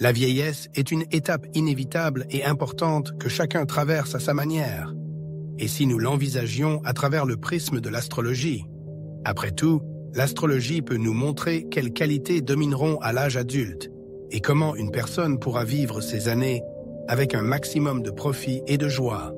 La vieillesse est une étape inévitable et importante que chacun traverse à sa manière. Et si nous l'envisagions à travers le prisme de l'astrologie? Après tout, l'astrologie peut nous montrer quelles qualités domineront à l'âge adulte et comment une personne pourra vivre ses années avec un maximum de profit et de joie.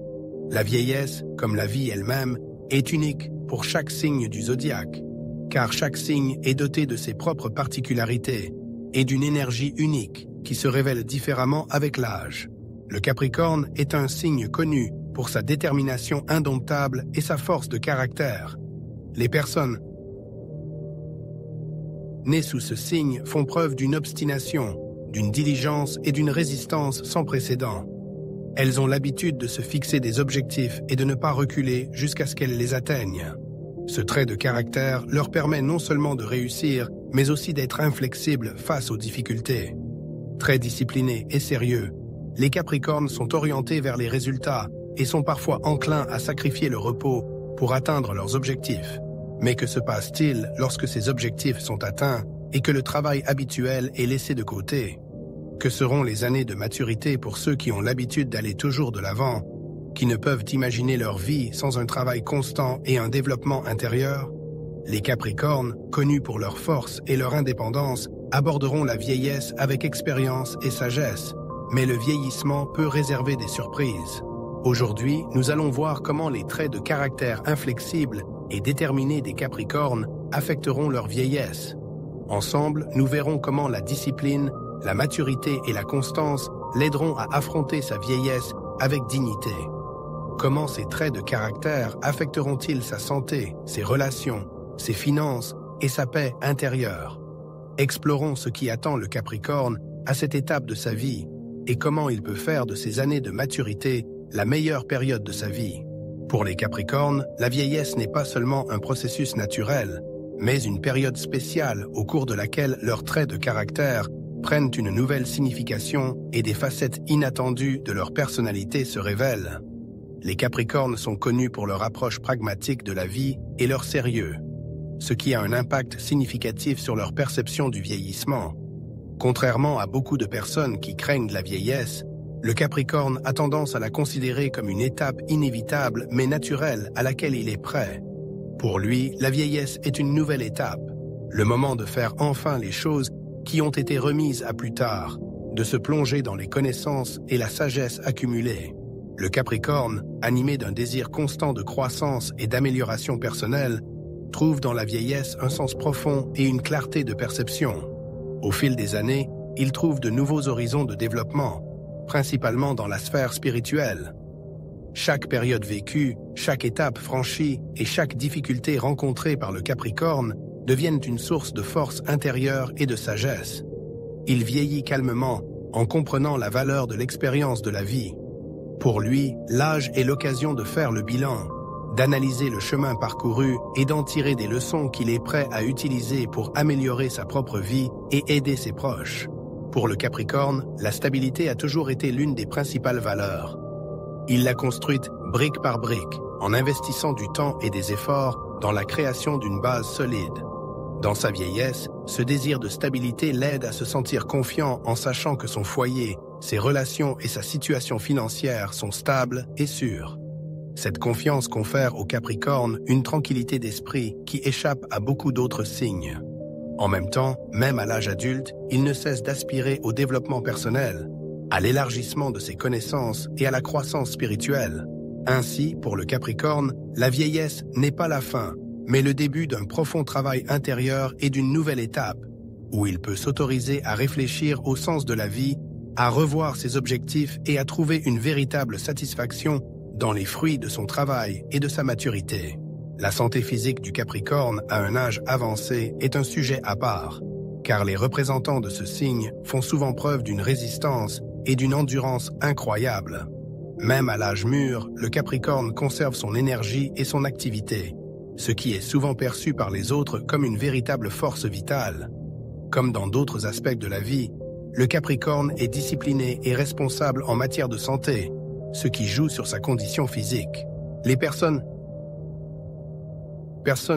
La vieillesse, comme la vie elle-même, est unique pour chaque signe du zodiaque, car chaque signe est doté de ses propres particularités et d'une énergie unique qui se révèle différemment avec l'âge. Le Capricorne est un signe connu pour sa détermination indomptable et sa force de caractère. Les personnes nées sous ce signe font preuve d'une obstination, d'une diligence et d'une résistance sans précédent. Elles ont l'habitude de se fixer des objectifs et de ne pas reculer jusqu'à ce qu'elles les atteignent. Ce trait de caractère leur permet non seulement de réussir, mais aussi d'être inflexibles face aux difficultés. Très disciplinés et sérieux, les Capricornes sont orientés vers les résultats et sont parfois enclins à sacrifier le repos pour atteindre leurs objectifs. Mais que se passe-t-il lorsque ces objectifs sont atteints et que le travail habituel est laissé de côté? Que seront les années de maturité pour ceux qui ont l'habitude d'aller toujours de l'avant, qui ne peuvent imaginer leur vie sans un travail constant et un développement intérieur? Les Capricornes, connus pour leur force et leur indépendance, aborderont la vieillesse avec expérience et sagesse, mais le vieillissement peut réserver des surprises. Aujourd'hui, nous allons voir comment les traits de caractère inflexibles et déterminés des Capricornes affecteront leur vieillesse. Ensemble, nous verrons comment la discipline, la maturité et la constance l'aideront à affronter sa vieillesse avec dignité. Comment ces traits de caractère affecteront-ils sa santé, ses relations, ses finances et sa paix intérieure? Explorons ce qui attend le Capricorne à cette étape de sa vie et comment il peut faire de ces années de maturité la meilleure période de sa vie. Pour les Capricornes, la vieillesse n'est pas seulement un processus naturel, mais une période spéciale au cours de laquelle leurs traits de caractère prennent une nouvelle signification et des facettes inattendues de leur personnalité se révèlent. Les Capricornes sont connus pour leur approche pragmatique de la vie et leur sérieux, ce qui a un impact significatif sur leur perception du vieillissement. Contrairement à beaucoup de personnes qui craignent la vieillesse, le Capricorne a tendance à la considérer comme une étape inévitable mais naturelle à laquelle il est prêt. Pour lui, la vieillesse est une nouvelle étape, le moment de faire enfin les choses qui ont été remises à plus tard, de se plonger dans les connaissances et la sagesse accumulées. Le Capricorne, animé d'un désir constant de croissance et d'amélioration personnelle, trouve dans la vieillesse un sens profond et une clarté de perception. Au fil des années, il trouve de nouveaux horizons de développement, principalement dans la sphère spirituelle. Chaque période vécue, chaque étape franchie et chaque difficulté rencontrée par le Capricorne deviennent une source de force intérieure et de sagesse. Il vieillit calmement en comprenant la valeur de l'expérience de la vie. Pour lui, l'âge est l'occasion de faire le bilan, d'analyser le chemin parcouru et d'en tirer des leçons qu'il est prêt à utiliser pour améliorer sa propre vie et aider ses proches. Pour le Capricorne, la stabilité a toujours été l'une des principales valeurs. Il l'a construite brique par brique, en investissant du temps et des efforts dans la création d'une base solide. Dans sa vieillesse, ce désir de stabilité l'aide à se sentir confiant en sachant que son foyer, ses relations et sa situation financière sont stables et sûres. Cette confiance confère au Capricorne une tranquillité d'esprit qui échappe à beaucoup d'autres signes. En même temps, même à l'âge adulte, il ne cesse d'aspirer au développement personnel, à l'élargissement de ses connaissances et à la croissance spirituelle. Ainsi, pour le Capricorne, la vieillesse n'est pas la fin, mais le début d'un profond travail intérieur et d'une nouvelle étape, où il peut s'autoriser à réfléchir au sens de la vie, à revoir ses objectifs et à trouver une véritable satisfaction dans les fruits de son travail et de sa maturité. La santé physique du Capricorne à un âge avancé est un sujet à part, car les représentants de ce signe font souvent preuve d'une résistance et d'une endurance incroyables. Même à l'âge mûr, le Capricorne conserve son énergie et son activité, ce qui est souvent perçu par les autres comme une véritable force vitale. Comme dans d'autres aspects de la vie, le Capricorne est discipliné et responsable en matière de santé, ce qui joue sur sa condition physique. Les personnes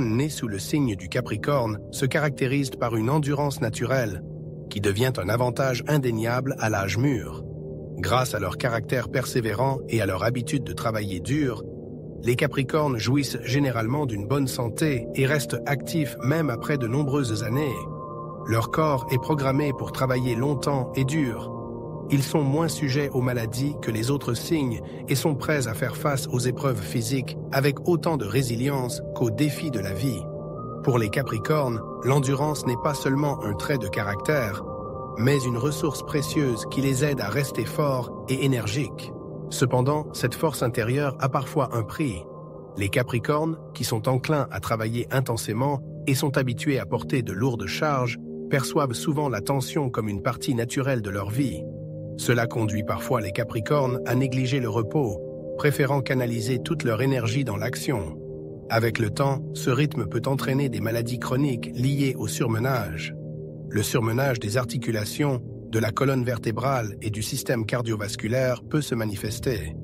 nées sous le signe du Capricorne se caractérisent par une endurance naturelle, qui devient un avantage indéniable à l'âge mûr. Grâce à leur caractère persévérant et à leur habitude de travailler dur, les Capricornes jouissent généralement d'une bonne santé et restent actifs même après de nombreuses années. Leur corps est programmé pour travailler longtemps et dur. Ils sont moins sujets aux maladies que les autres signes et sont prêts à faire face aux épreuves physiques avec autant de résilience qu'aux défis de la vie. Pour les Capricornes, l'endurance n'est pas seulement un trait de caractère, mais une ressource précieuse qui les aide à rester forts et énergiques. Cependant, cette force intérieure a parfois un prix. Les Capricornes, qui sont enclins à travailler intensément et sont habitués à porter de lourdes charges, perçoivent souvent la tension comme une partie naturelle de leur vie. Cela conduit parfois les Capricornes à négliger le repos, préférant canaliser toute leur énergie dans l'action. Avec le temps, ce rythme peut entraîner des maladies chroniques liées au surmenage. Le surmenage des articulations, de la colonne vertébrale et du système cardiovasculaire peut se manifester.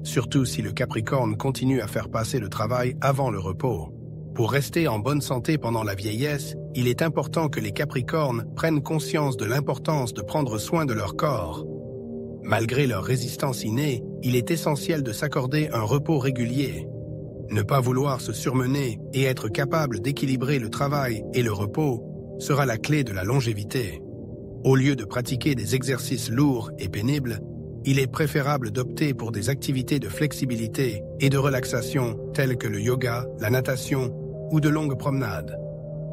Surtout si le Capricorne continue à faire passer le travail avant le repos. Pour rester en bonne santé pendant la vieillesse, il est important que les Capricornes prennent conscience de l'importance de prendre soin de leur corps. Malgré leur résistance innée, il est essentiel de s'accorder un repos régulier. Ne pas vouloir se surmener et être capable d'équilibrer le travail et le repos sera la clé de la longévité. Au lieu de pratiquer des exercices lourds et pénibles, il est préférable d'opter pour des activités de flexibilité et de relaxation telles que le yoga, la natation ou de longues promenades.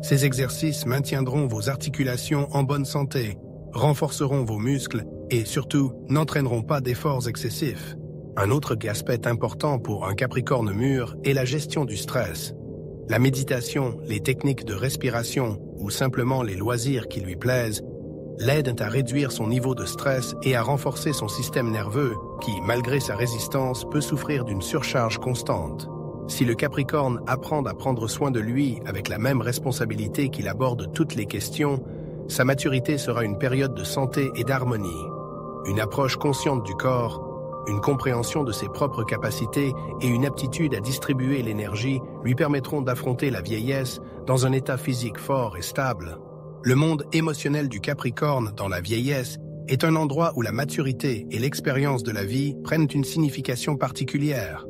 Ces exercices maintiendront vos articulations en bonne santé, renforceront vos muscles et surtout n'entraîneront pas d'efforts excessifs. Un autre aspect important pour un Capricorne mûr est la gestion du stress. La méditation, les techniques de respiration ou simplement les loisirs qui lui plaisent l'aident à réduire son niveau de stress et à renforcer son système nerveux qui, malgré sa résistance, peut souffrir d'une surcharge constante. Si le Capricorne apprend à prendre soin de lui avec la même responsabilité qu'il aborde toutes les questions, sa maturité sera une période de santé et d'harmonie. Une approche consciente du corps, une compréhension de ses propres capacités et une aptitude à distribuer l'énergie lui permettront d'affronter la vieillesse dans un état physique fort et stable. Le monde émotionnel du Capricorne dans la vieillesse est un endroit où la maturité et l'expérience de la vie prennent une signification particulière.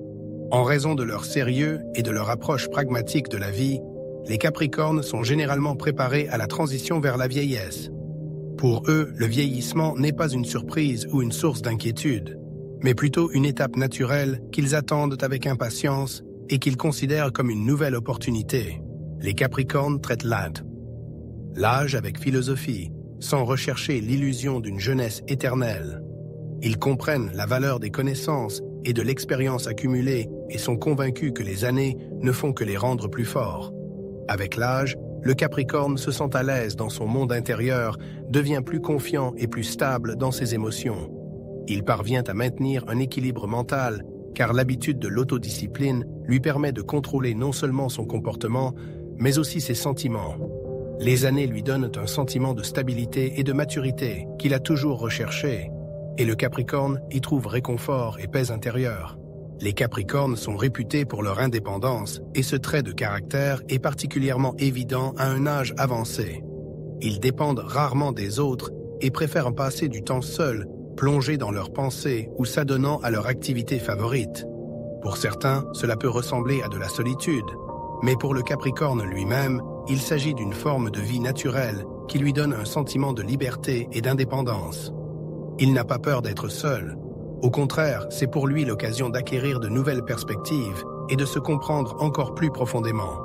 En raison de leur sérieux et de leur approche pragmatique de la vie, les Capricornes sont généralement préparés à la transition vers la vieillesse. Pour eux, le vieillissement n'est pas une surprise ou une source d'inquiétude, mais plutôt une étape naturelle qu'ils attendent avec impatience et qu'ils considèrent comme une nouvelle opportunité. Les Capricornes traitent l'âge avec philosophie, sans rechercher l'illusion d'une jeunesse éternelle. Ils comprennent la valeur des connaissances et de l'expérience accumulée et sont convaincus que les années ne font que les rendre plus forts. Avec l'âge, le Capricorne se sent à l'aise dans son monde intérieur, devient plus confiant et plus stable dans ses émotions. Il parvient à maintenir un équilibre mental, car l'habitude de l'autodiscipline lui permet de contrôler non seulement son comportement, mais aussi ses sentiments. Les années lui donnent un sentiment de stabilité et de maturité qu'il a toujours recherché, et le Capricorne y trouve réconfort et paix intérieure. Les Capricornes sont réputés pour leur indépendance, et ce trait de caractère est particulièrement évident à un âge avancé. Ils dépendent rarement des autres et préfèrent passer du temps seuls, plongés dans leurs pensées ou s'adonnant à leur activité favorite. Pour certains, cela peut ressembler à de la solitude, mais pour le Capricorne lui-même, il s'agit d'une forme de vie naturelle qui lui donne un sentiment de liberté et d'indépendance. Il n'a pas peur d'être seul. Au contraire, c'est pour lui l'occasion d'acquérir de nouvelles perspectives et de se comprendre encore plus profondément.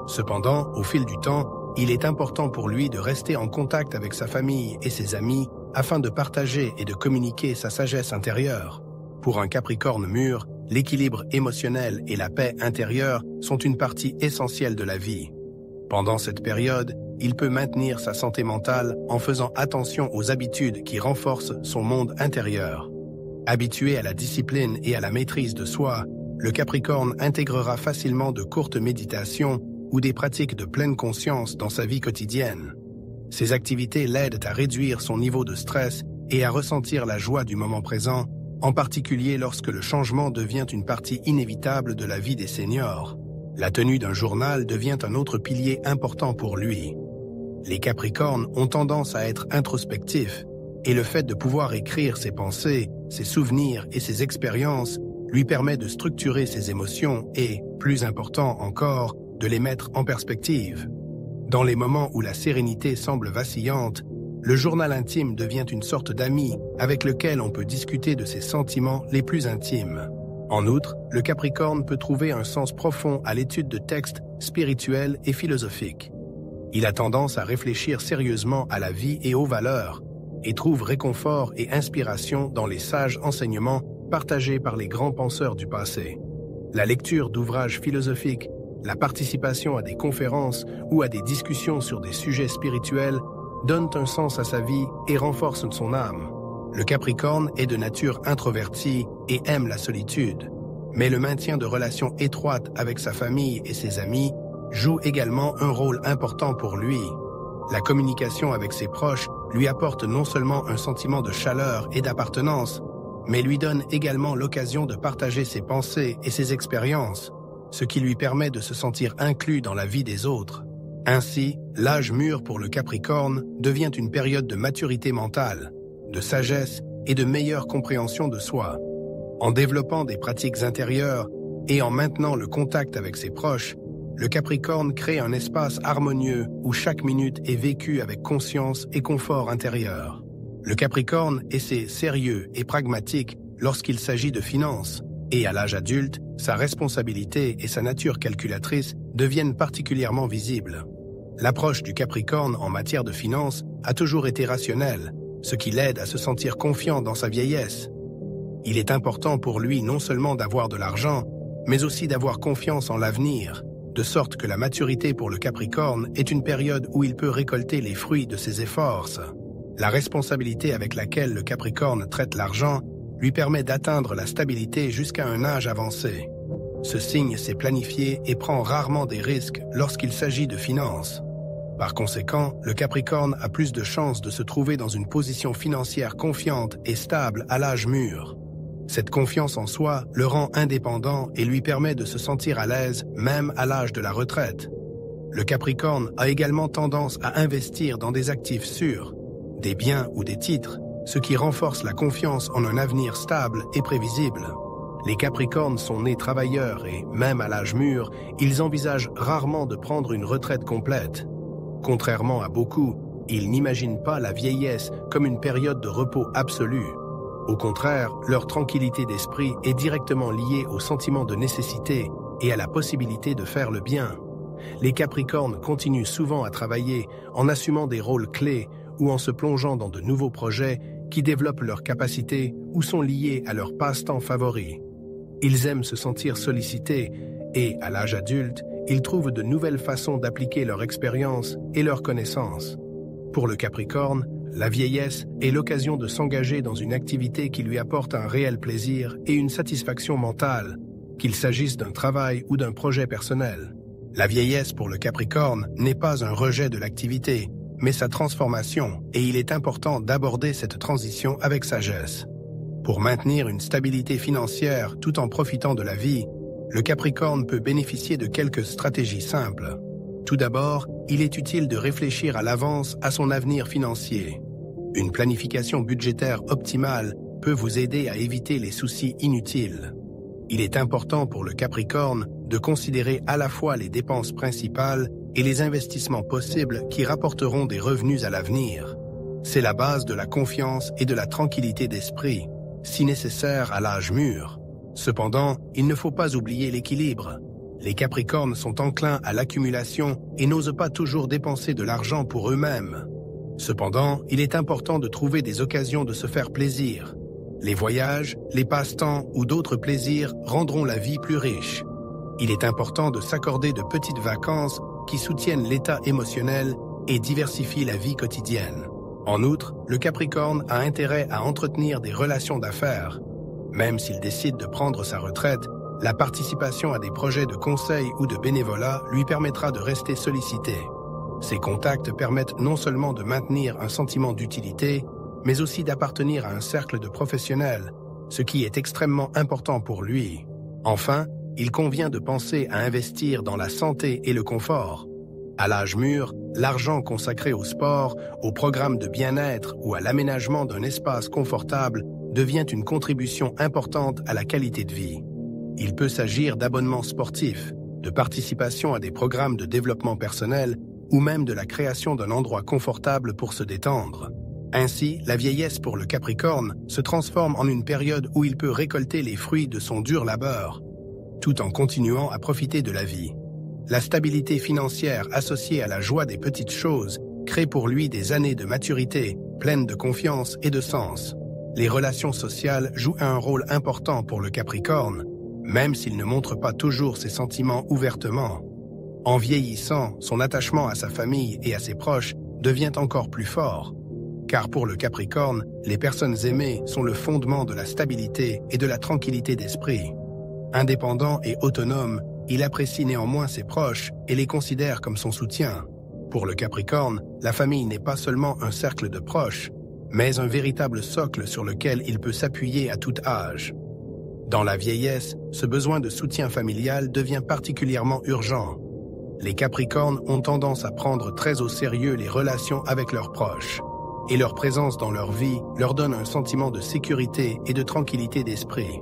Cependant, au fil du temps, il est important pour lui de rester en contact avec sa famille et ses amis afin de partager et de communiquer sa sagesse intérieure. Pour un Capricorne mûr, l'équilibre émotionnel et la paix intérieure sont une partie essentielle de la vie. Pendant cette période, il peut maintenir sa santé mentale en faisant attention aux habitudes qui renforcent son monde intérieur. Habitué à la discipline et à la maîtrise de soi, le Capricorne intégrera facilement de courtes méditations ou des pratiques de pleine conscience dans sa vie quotidienne. Ces activités l'aident à réduire son niveau de stress et à ressentir la joie du moment présent, en particulier lorsque le changement devient une partie inévitable de la vie des seniors. La tenue d'un journal devient un autre pilier important pour lui. Les Capricornes ont tendance à être introspectifs, et le fait de pouvoir écrire ses pensées, ses souvenirs et ses expériences lui permet de structurer ses émotions et, plus important encore, de les mettre en perspective. Dans les moments où la sérénité semble vacillante, le journal intime devient une sorte d'ami avec lequel on peut discuter de ses sentiments les plus intimes. En outre, le Capricorne peut trouver un sens profond à l'étude de textes spirituels et philosophiques. Il a tendance à réfléchir sérieusement à la vie et aux valeurs, et trouve réconfort et inspiration dans les sages enseignements partagés par les grands penseurs du passé. La lecture d'ouvrages philosophiques, la participation à des conférences ou à des discussions sur des sujets spirituels donnent un sens à sa vie et renforcent son âme. Le Capricorne est de nature introvertie et aime la solitude, mais le maintien de relations étroites avec sa famille et ses amis joue également un rôle important pour lui. La communication avec ses proches lui apporte non seulement un sentiment de chaleur et d'appartenance, mais lui donne également l'occasion de partager ses pensées et ses expériences, ce qui lui permet de se sentir inclus dans la vie des autres. Ainsi, l'âge mûr pour le Capricorne devient une période de maturité mentale, de sagesse et de meilleure compréhension de soi. En développant des pratiques intérieures et en maintenant le contact avec ses proches, le Capricorne crée un espace harmonieux où chaque minute est vécue avec conscience et confort intérieur. Le Capricorne est sérieux et pragmatique lorsqu'il s'agit de finances, et à l'âge adulte, sa responsabilité et sa nature calculatrice deviennent particulièrement visibles. L'approche du Capricorne en matière de finances a toujours été rationnelle, ce qui l'aide à se sentir confiant dans sa vieillesse. Il est important pour lui non seulement d'avoir de l'argent, mais aussi d'avoir confiance en l'avenir, de sorte que la maturité pour le Capricorne est une période où il peut récolter les fruits de ses efforts. La responsabilité avec laquelle le Capricorne traite l'argent lui permet d'atteindre la stabilité jusqu'à un âge avancé. Ce signe s'est planifié et prend rarement des risques lorsqu'il s'agit de finances. Par conséquent, le Capricorne a plus de chances de se trouver dans une position financière confiante et stable à l'âge mûr. Cette confiance en soi le rend indépendant et lui permet de se sentir à l'aise même à l'âge de la retraite. Le Capricorne a également tendance à investir dans des actifs sûrs, des biens ou des titres, ce qui renforce la confiance en un avenir stable et prévisible. Les Capricornes sont nés travailleurs et, même à l'âge mûr, ils envisagent rarement de prendre une retraite complète. Contrairement à beaucoup, ils n'imaginent pas la vieillesse comme une période de repos absolu. Au contraire, leur tranquillité d'esprit est directement liée au sentiment de nécessité et à la possibilité de faire le bien. Les Capricornes continuent souvent à travailler en assumant des rôles clés ou en se plongeant dans de nouveaux projets qui développent leurs capacités ou sont liés à leurs passe-temps favoris. Ils aiment se sentir sollicités et, à l'âge adulte, ils trouvent de nouvelles façons d'appliquer leur expérience et leurs connaissances. Pour le Capricorne, la vieillesse est l'occasion de s'engager dans une activité qui lui apporte un réel plaisir et une satisfaction mentale, qu'il s'agisse d'un travail ou d'un projet personnel. La vieillesse pour le Capricorne n'est pas un rejet de l'activité, mais sa transformation, et il est important d'aborder cette transition avec sagesse. Pour maintenir une stabilité financière tout en profitant de la vie, le Capricorne peut bénéficier de quelques stratégies simples. Tout d'abord, il est utile de réfléchir à l'avance à son avenir financier. Une planification budgétaire optimale peut vous aider à éviter les soucis inutiles. Il est important pour le Capricorne de considérer à la fois les dépenses principales et les investissements possibles qui rapporteront des revenus à l'avenir. C'est la base de la confiance et de la tranquillité d'esprit, si nécessaire à l'âge mûr. Cependant, il ne faut pas oublier l'équilibre. Les Capricornes sont enclins à l'accumulation et n'osent pas toujours dépenser de l'argent pour eux-mêmes. Cependant, il est important de trouver des occasions de se faire plaisir. Les voyages, les passe-temps ou d'autres plaisirs rendront la vie plus riche. Il est important de s'accorder de petites vacances qui soutiennent l'état émotionnel et diversifient la vie quotidienne. En outre, le Capricorne a intérêt à entretenir des relations d'affaires. Même s'il décide de prendre sa retraite, la participation à des projets de conseil ou de bénévolat lui permettra de rester sollicité. Ces contacts permettent non seulement de maintenir un sentiment d'utilité, mais aussi d'appartenir à un cercle de professionnels, ce qui est extrêmement important pour lui. Enfin, il convient de penser à investir dans la santé et le confort. À l'âge mûr, l'argent consacré au sport, au programme de bien-être ou à l'aménagement d'un espace confortable devient une contribution importante à la qualité de vie. Il peut s'agir d'abonnements sportifs, de participation à des programmes de développement personnel ou même de la création d'un endroit confortable pour se détendre. Ainsi, la vieillesse pour le Capricorne se transforme en une période où il peut récolter les fruits de son dur labeur, tout en continuant à profiter de la vie. La stabilité financière associée à la joie des petites choses crée pour lui des années de maturité, pleines de confiance et de sens. Les relations sociales jouent un rôle important pour le Capricorne, même s'il ne montre pas toujours ses sentiments ouvertement. En vieillissant, son attachement à sa famille et à ses proches devient encore plus fort. Car pour le Capricorne, les personnes aimées sont le fondement de la stabilité et de la tranquillité d'esprit. Indépendant et autonome, il apprécie néanmoins ses proches et les considère comme son soutien. Pour le Capricorne, la famille n'est pas seulement un cercle de proches, mais un véritable socle sur lequel il peut s'appuyer à tout âge. Dans la vieillesse, ce besoin de soutien familial devient particulièrement urgent. Les Capricornes ont tendance à prendre très au sérieux les relations avec leurs proches, et leur présence dans leur vie leur donne un sentiment de sécurité et de tranquillité d'esprit.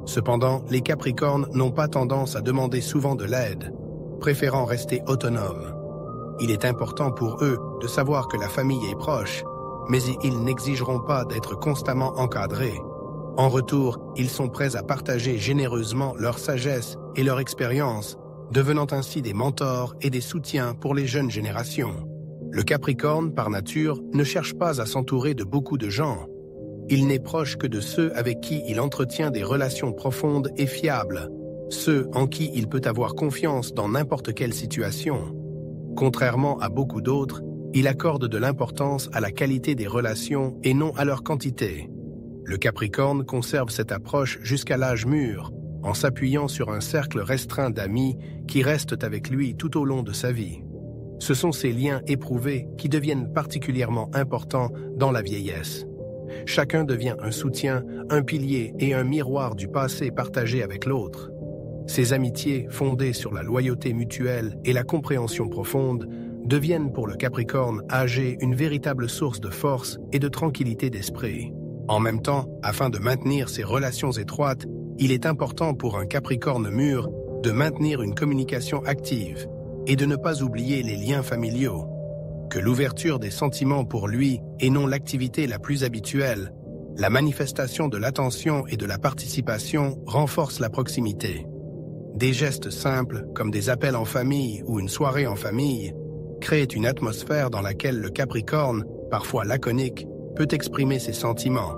Cependant, les Capricornes n'ont pas tendance à demander souvent de l'aide, préférant rester autonomes. Il est important pour eux de savoir que la famille est proche, mais ils n'exigeront pas d'être constamment encadrés. En retour, ils sont prêts à partager généreusement leur sagesse et leur expérience, devenant ainsi des mentors et des soutiens pour les jeunes générations. Le Capricorne, par nature, ne cherche pas à s'entourer de beaucoup de gens. Il n'est proche que de ceux avec qui il entretient des relations profondes et fiables, ceux en qui il peut avoir confiance dans n'importe quelle situation. Contrairement à beaucoup d'autres, il accorde de l'importance à la qualité des relations et non à leur quantité. Le Capricorne conserve cette approche jusqu'à l'âge mûr, en s'appuyant sur un cercle restreint d'amis qui restent avec lui tout au long de sa vie. Ce sont ces liens éprouvés qui deviennent particulièrement importants dans la vieillesse. Chacun devient un soutien, un pilier et un miroir du passé partagé avec l'autre. Ces amitiés, fondées sur la loyauté mutuelle et la compréhension profonde, deviennent pour le Capricorne âgé une véritable source de force et de tranquillité d'esprit. En même temps, afin de maintenir ces relations étroites, il est important pour un Capricorne mûr de maintenir une communication active et de ne pas oublier les liens familiaux. Que l'ouverture des sentiments pour lui et non l'activité la plus habituelle, la manifestation de l'attention et de la participation renforce la proximité. Des gestes simples, comme des appels en famille ou une soirée en famille, créent une atmosphère dans laquelle le Capricorne, parfois laconique, peut exprimer ses sentiments.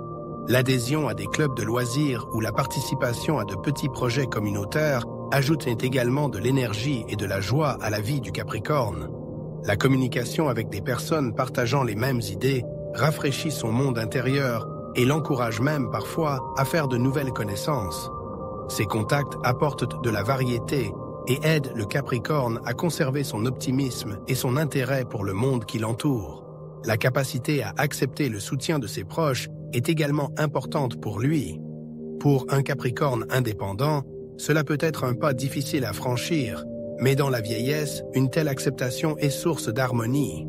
L'adhésion à des clubs de loisirs ou la participation à de petits projets communautaires ajoutent également de l'énergie et de la joie à la vie du Capricorne. La communication avec des personnes partageant les mêmes idées rafraîchit son monde intérieur et l'encourage même parfois à faire de nouvelles connaissances. Ces contacts apportent de la variété et aident le Capricorne à conserver son optimisme et son intérêt pour le monde qui l'entoure. La capacité à accepter le soutien de ses proches est également importante pour lui. Pour un Capricorne indépendant, cela peut être un pas difficile à franchir, mais dans la vieillesse, une telle acceptation est source d'harmonie.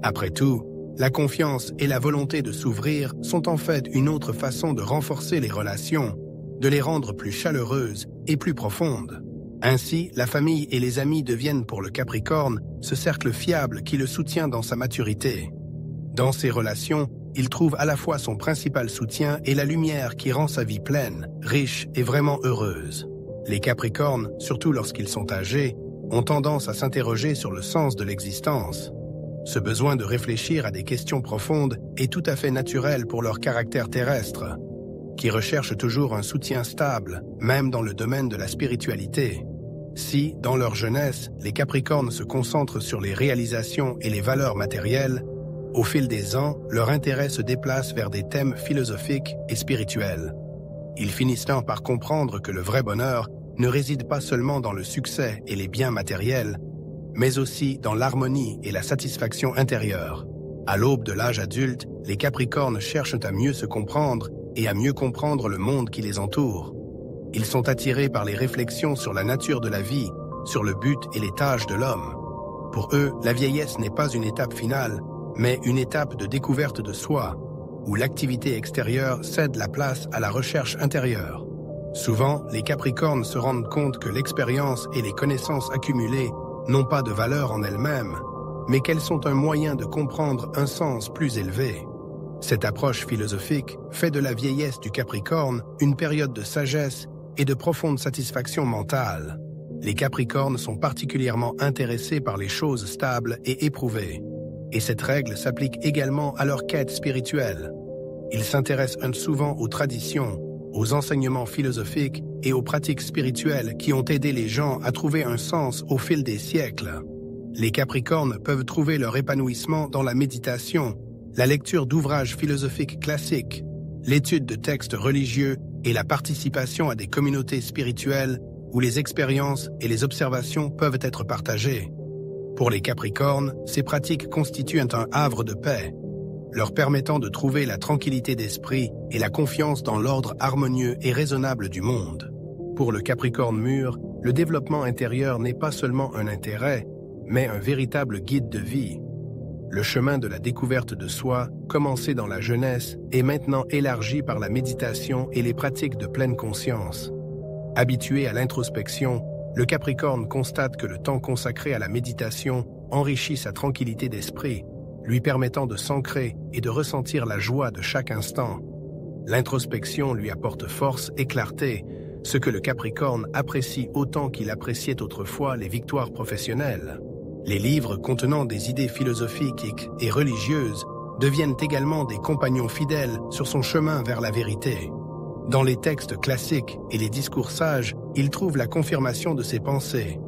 Après tout, la confiance et la volonté de s'ouvrir sont en fait une autre façon de renforcer les relations, de les rendre plus chaleureuses et plus profondes. Ainsi, la famille et les amis deviennent pour le Capricorne ce cercle fiable qui le soutient dans sa maturité. Dans ces relations, il trouve à la fois son principal soutien et la lumière qui rend sa vie pleine, riche et vraiment heureuse. Les Capricornes, surtout lorsqu'ils sont âgés, ont tendance à s'interroger sur le sens de l'existence. Ce besoin de réfléchir à des questions profondes est tout à fait naturel pour leur caractère terrestre, qui recherche toujours un soutien stable, même dans le domaine de la spiritualité. Si, dans leur jeunesse, les Capricornes se concentrent sur les réalisations et les valeurs matérielles, au fil des ans, leur intérêt se déplace vers des thèmes philosophiques et spirituels. Ils finissent par comprendre que le vrai bonheur ne réside pas seulement dans le succès et les biens matériels, mais aussi dans l'harmonie et la satisfaction intérieure. À l'aube de l'âge adulte, les Capricornes cherchent à mieux se comprendre et à mieux comprendre le monde qui les entoure. Ils sont attirés par les réflexions sur la nature de la vie, sur le but et les tâches de l'homme. Pour eux, la vieillesse n'est pas une étape finale, mais une étape de découverte de soi, où l'activité extérieure cède la place à la recherche intérieure. Souvent, les Capricornes se rendent compte que l'expérience et les connaissances accumulées n'ont pas de valeur en elles-mêmes, mais qu'elles sont un moyen de comprendre un sens plus élevé. Cette approche philosophique fait de la vieillesse du Capricorne une période de sagesse et de profonde satisfaction mentale. Les Capricornes sont particulièrement intéressés par les choses stables et éprouvées. Et cette règle s'applique également à leur quête spirituelle. Ils s'intéressent souvent aux traditions, aux enseignements philosophiques et aux pratiques spirituelles qui ont aidé les gens à trouver un sens au fil des siècles. Les Capricornes peuvent trouver leur épanouissement dans la méditation, la lecture d'ouvrages philosophiques classiques, l'étude de textes religieux et la participation à des communautés spirituelles où les expériences et les observations peuvent être partagées. Pour les Capricornes, ces pratiques constituent un havre de paix, leur permettant de trouver la tranquillité d'esprit et la confiance dans l'ordre harmonieux et raisonnable du monde. Pour le Capricorne mûr, le développement intérieur n'est pas seulement un intérêt, mais un véritable guide de vie. Le chemin de la découverte de soi, commencé dans la jeunesse, est maintenant élargi par la méditation et les pratiques de pleine conscience. Habitué à l'introspection, le Capricorne constate que le temps consacré à la méditation enrichit sa tranquillité d'esprit, lui permettant de s'ancrer et de ressentir la joie de chaque instant. L'introspection lui apporte force et clarté, ce que le Capricorne apprécie autant qu'il appréciait autrefois les victoires professionnelles. Les livres contenant des idées philosophiques et religieuses deviennent également des compagnons fidèles sur son chemin vers la vérité. Dans les textes classiques et les discours sages, il trouve la confirmation de ses pensées,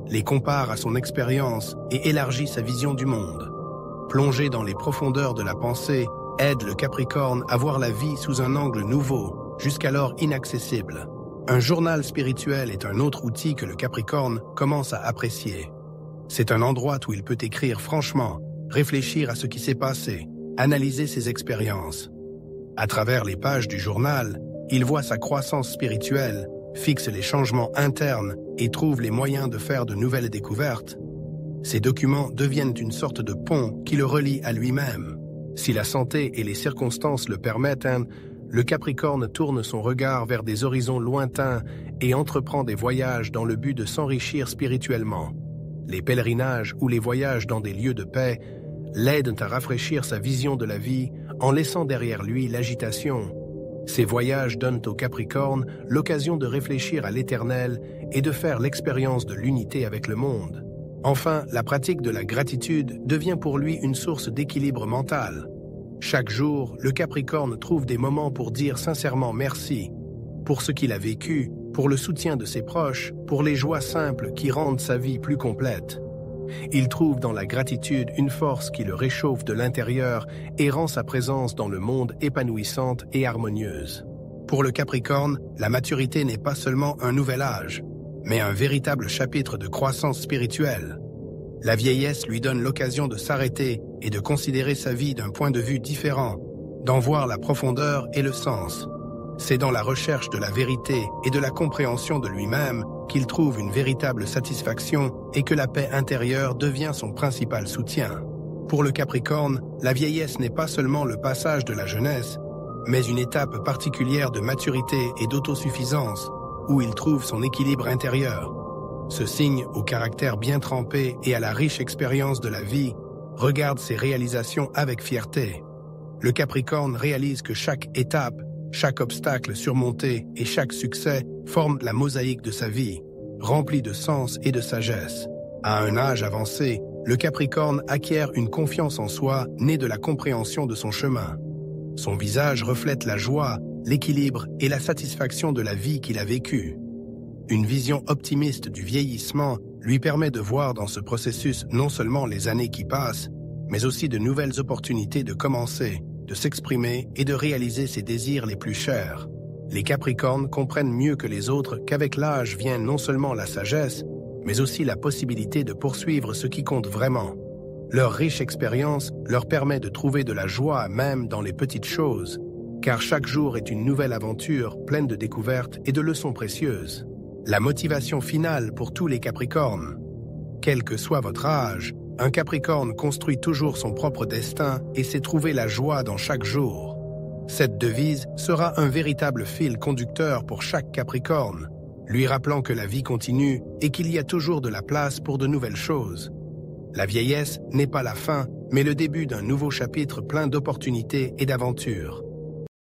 les compare à son expérience et élargit sa vision du monde. Plonger dans les profondeurs de la pensée aide le Capricorne à voir la vie sous un angle nouveau, jusqu'alors inaccessible. Un journal spirituel est un autre outil que le Capricorne commence à apprécier. C'est un endroit où il peut écrire franchement, réfléchir à ce qui s'est passé, analyser ses expériences. À travers les pages du journal, il voit sa croissance spirituelle, fixe les changements internes et trouve les moyens de faire de nouvelles découvertes. Ces documents deviennent une sorte de pont qui le relie à lui-même. Si la santé et les circonstances le permettent, le Capricorne tourne son regard vers des horizons lointains et entreprend des voyages dans le but de s'enrichir spirituellement. Les pèlerinages ou les voyages dans des lieux de paix l'aident à rafraîchir sa vision de la vie en laissant derrière lui l'agitation. Ces voyages donnent au Capricorne l'occasion de réfléchir à l'éternel et de faire l'expérience de l'unité avec le monde. Enfin, la pratique de la gratitude devient pour lui une source d'équilibre mental. Chaque jour, le Capricorne trouve des moments pour dire sincèrement merci, pour ce qu'il a vécu, pour le soutien de ses proches, pour les joies simples qui rendent sa vie plus complète. Il trouve dans la gratitude une force qui le réchauffe de l'intérieur et rend sa présence dans le monde épanouissante et harmonieuse. Pour le Capricorne, la maturité n'est pas seulement un nouvel âge, mais un véritable chapitre de croissance spirituelle. La vieillesse lui donne l'occasion de s'arrêter et de considérer sa vie d'un point de vue différent, d'en voir la profondeur et le sens. C'est dans la recherche de la vérité et de la compréhension de lui-même qu'il trouve une véritable satisfaction et que la paix intérieure devient son principal soutien. Pour le Capricorne, la vieillesse n'est pas seulement le passage de la jeunesse, mais une étape particulière de maturité et d'autosuffisance, où il trouve son équilibre intérieur. Ce signe au caractère bien trempé et à la riche expérience de la vie regarde ses réalisations avec fierté. Le Capricorne réalise que chaque étape, chaque obstacle surmonté et chaque succès forment la mosaïque de sa vie, remplie de sens et de sagesse. À un âge avancé, le Capricorne acquiert une confiance en soi née de la compréhension de son chemin. Son visage reflète la joie, l'équilibre et la satisfaction de la vie qu'il a vécue. Une vision optimiste du vieillissement lui permet de voir dans ce processus non seulement les années qui passent, mais aussi de nouvelles opportunités de commencer, de s'exprimer et de réaliser ses désirs les plus chers. Les Capricornes comprennent mieux que les autres qu'avec l'âge vient non seulement la sagesse, mais aussi la possibilité de poursuivre ce qui compte vraiment. Leur riche expérience leur permet de trouver de la joie même dans les petites choses, car chaque jour est une nouvelle aventure pleine de découvertes et de leçons précieuses. La motivation finale pour tous les Capricornes. Quel que soit votre âge, un Capricorne construit toujours son propre destin et sait trouver la joie dans chaque jour. Cette devise sera un véritable fil conducteur pour chaque Capricorne, lui rappelant que la vie continue et qu'il y a toujours de la place pour de nouvelles choses. La vieillesse n'est pas la fin, mais le début d'un nouveau chapitre plein d'opportunités et d'aventures.